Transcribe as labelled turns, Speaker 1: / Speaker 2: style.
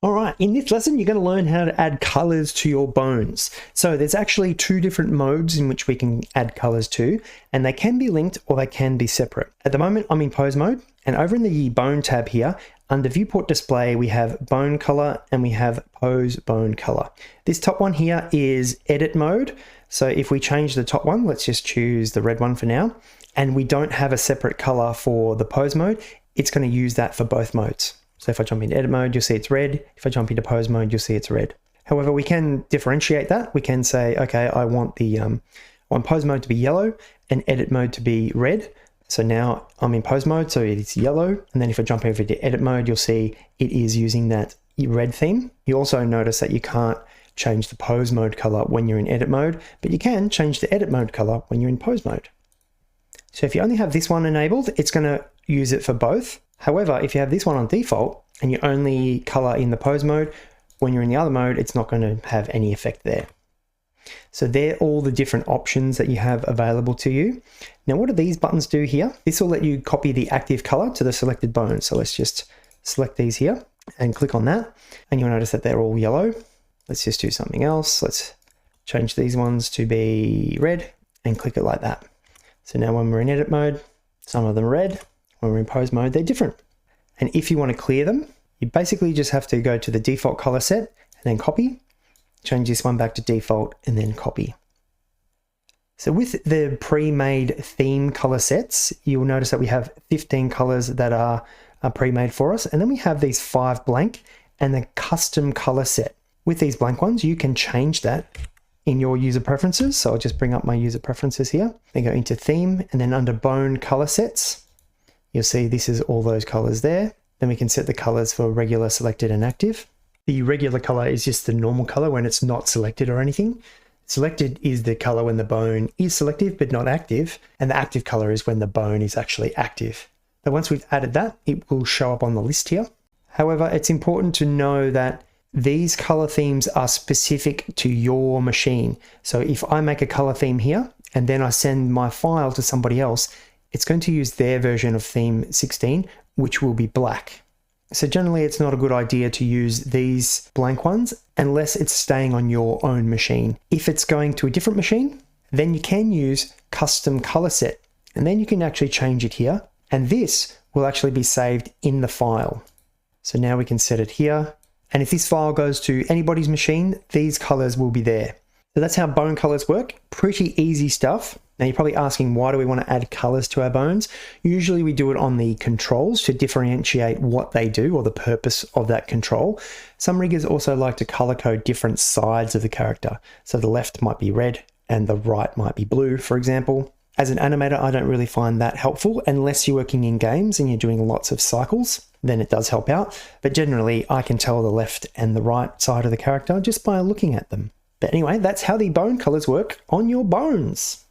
Speaker 1: All right, in this lesson, you're going to learn how to add colors to your bones. So there's actually two different modes in which we can add colors to, and they can be linked or they can be separate. At the moment, I'm in pose mode, and over in the bone tab here, under viewport display, we have bone color and we have pose bone color. This top one here is edit mode. So if we change the top one, let's just choose the red one for now, and we don't have a separate color for the pose mode, it's going to use that for both modes. So if I jump into edit mode, you'll see it's red. If I jump into pose mode, you'll see it's red. However, we can differentiate that. We can say, okay, I want pose mode to be yellow and edit mode to be red. So now I'm in pose mode, so it's yellow. And then if I jump over to edit mode, you'll see it is using that red theme. You also notice that you can't change the pose mode color when you're in edit mode, but you can change the edit mode color when you're in pose mode. So if you only have this one enabled, it's going to use it for both. However, if you have this one on default and you only color in the pose mode, when you're in the other mode, it's not going to have any effect there. So they're all the different options that you have available to you. Now, what do these buttons do here? This will let you copy the active color to the selected bone. So let's just select these here and click on that. And you'll notice that they're all yellow. Let's just do something else. Let's change these ones to be red and click it like that. So now when we're in edit mode, some of them are red. When we're in pose mode, they're different. And if you want to clear them, you basically just have to go to the default color set and then copy, change this one back to default and then copy. So with the pre-made theme color sets, you'll notice that we have 15 colors that are pre-made for us. And then we have these 5 blank and the custom color set. With these blank ones, you can change that in your user preferences. So I'll just bring up my user preferences here. Then go into theme and then under bone color sets, you'll see this is all those colors there. Then we can set the colors for regular, selected, and active. The regular color is just the normal color when it's not selected or anything. Selected is the color when the bone is selective but not active, and the active color is when the bone is actually active. But once we've added that, it will show up on the list here. However, it's important to know that these color themes are specific to your machine. So if I make a color theme here and then I send my file to somebody else, it's going to use their version of theme 16, which will be black. So generally it's not a good idea to use these blank ones unless it's staying on your own machine. If it's going to a different machine, then you can use custom color set, and then you can actually change it here, and this will actually be saved in the file. So now we can set it here, and if this file goes to anybody's machine, these colors will be there. So that's how bone colors work. Pretty easy stuff. Now you're probably asking, why do we want to add colors to our bones? Usually we do it on the controls to differentiate what they do or the purpose of that control. Some riggers also like to color code different sides of the character. So the left might be red and the right might be blue, for example. As an animator, I don't really find that helpful unless you're working in games and you're doing lots of cycles, then it does help out. But generally I can tell the left and the right side of the character just by looking at them. But anyway, that's how the bone colors work on your bones.